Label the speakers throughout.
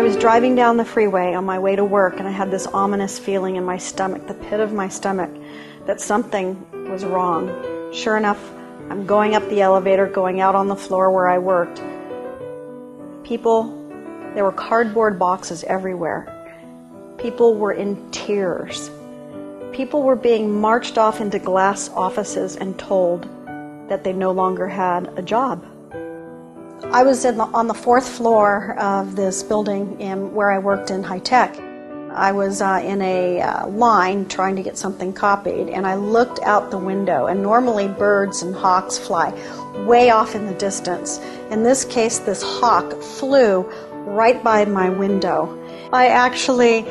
Speaker 1: was driving down the freeway on my way to work, and I had this ominous feeling in my stomach, the pit of my stomach, that something was wrong. Sure enough, I'm going up the elevator, going out on the floor where I worked. There were cardboard boxes everywhere. People were in tears. People were being marched off into glass offices and told that they no longer had a job. I was on the fourth floor of this building where I worked in high tech. I was in a line trying to get something copied, and I looked out the window, and normally birds and hawks fly way off in the distance. In this case, this hawk flew right by my window. I actually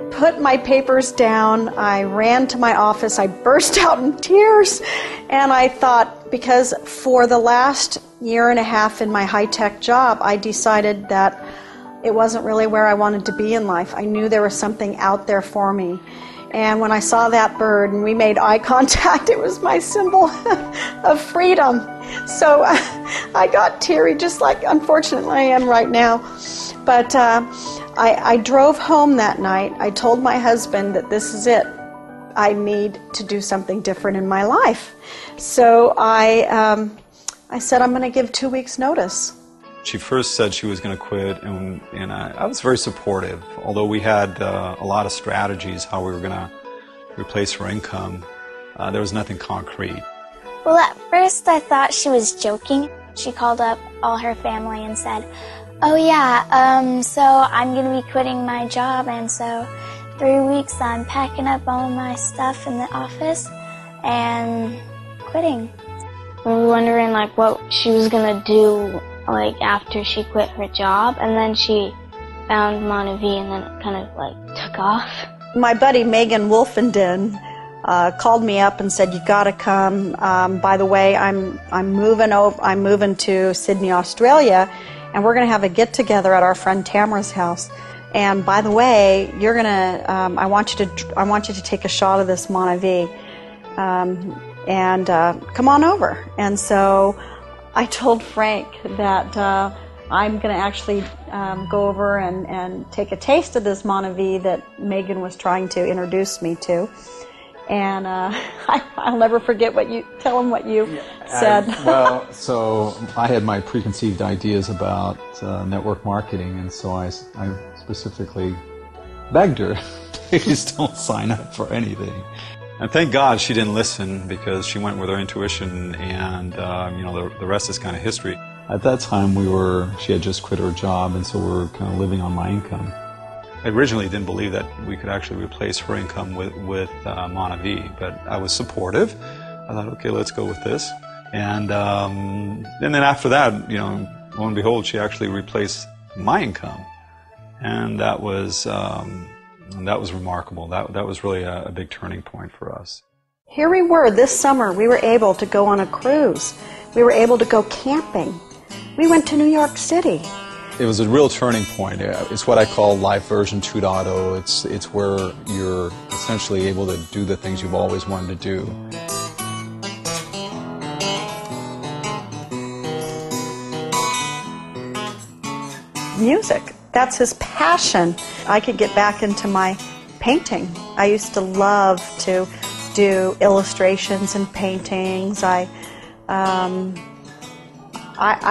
Speaker 1: put my papers down, I ran to my office, I burst out in tears, and I thought, because for the last year and a half in my high-tech job, I decided that it wasn't really where I wanted to be in life. I knew there was something out there for me. And when I saw that bird and we made eye contact, it was my symbol of freedom. So I got teary, just like unfortunately I am right now. But I drove home that night. I told my husband that this is it. I need to do something different in my life. So I said, I'm going to give 2 weeks' notice.
Speaker 2: She first said she was going to quit, and I was very supportive. Although we had a lot of strategies how we were going to replace her income, there was nothing concrete.
Speaker 3: Well, at first I thought she was joking. She called up all her family and said, oh yeah, so I'm going to be quitting my job, and so 3 weeks I'm packing up all my stuff in the office and quitting. We were wondering like what she was going to do like after she quit her job, and then she found Monavie, and then it kind of like took off.
Speaker 1: My buddy Megan Wolfenden called me up and said, you got to come. By the way, I'm moving to Sydney, Australia, and we're going to have a get-together at our friend Tamara's house. And by the way, you're going to I want you to take a shot of this Monavie, and come on over. And so I told Frank that I'm going to actually go over and take a taste of this Monavie that Megan was trying to introduce me to. And I'll never forget tell him what you said.
Speaker 4: So I had my preconceived ideas about network marketing, and so I specifically begged her, please don't sign up for anything.
Speaker 2: And thank God she didn't listen, because she went with her intuition, and the rest is kind of history.
Speaker 4: At that time, she had just quit her job, and so we were kind of living on my income.
Speaker 2: I originally didn't believe that we could actually replace her income with Monavie, but I was supportive. I thought, okay, let's go with this. And then after that, lo and behold, she actually replaced my income, and that was remarkable. That was really a big turning point for us.
Speaker 1: Here we were this summer. We were able to go on a cruise. We were able to go camping. We went to New York City.
Speaker 4: It was a real turning point. It's what I call life version 2.0. It's where you're essentially able to do the things you've always wanted to do.
Speaker 1: Music. That's his passion. I could get back into my painting. I used to love to do illustrations and paintings. I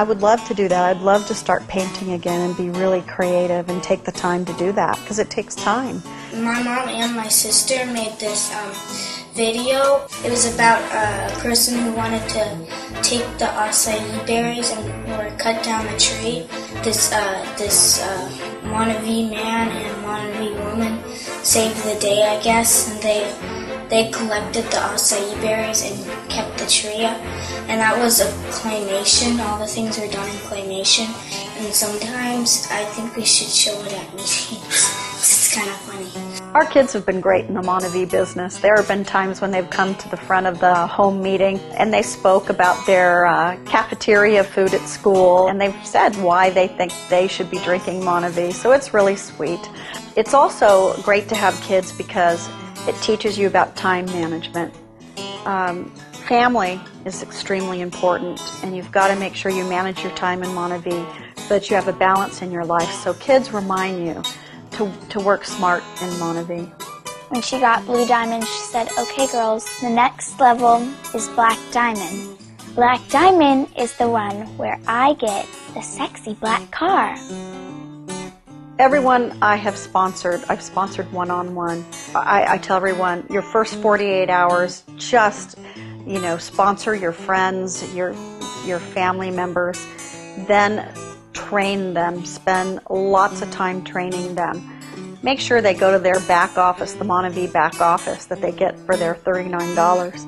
Speaker 1: would love to do that. I'd love to start painting again and be really creative and take the time to do that, because it takes time.
Speaker 5: My mom and my sister made this video. It was about a person who wanted to take the acai berries or cut down a tree. This Monavie man and Monavie woman saved the day, I guess, and they collected the acai berries and kept the tree up. And that was a claymation. All the things were done in claymation. And sometimes I think we should show it at meetings. It's kind of funny.
Speaker 1: Our kids have been great in the Monavie business. There have been times when they've come to the front of the home meeting and they spoke about their cafeteria food at school, and they've said why they think they should be drinking Monavie. So it's really sweet. It's also great to have kids because it teaches you about time management. Family is extremely important, and you've got to make sure you manage your time in Monavie so that you have a balance in your life. So kids remind you to work smart in Monavie.
Speaker 3: When she got Blue Diamond, she said, "Okay, girls, the next level is Black Diamond. Black Diamond is the one where I get the sexy black car."
Speaker 1: Everyone I've sponsored one-on-one. I tell everyone, your first 48 hours, just, sponsor your friends, your family members, then train them, spend lots of time training them. Make sure they go to their back office, the Monavie back office that they get for their $39.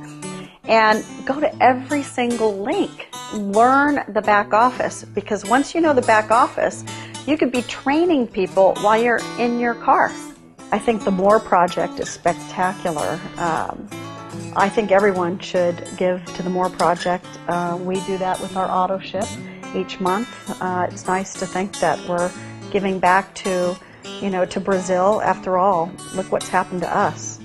Speaker 1: And go to every single link. Learn the back office, because once you know the back office, you could be training people while you're in your car. I think the More Project is spectacular. I think everyone should give to the More Project. We do that with our auto ship each month. It's nice to think that we're giving back to Brazil. After all, look what's happened to us.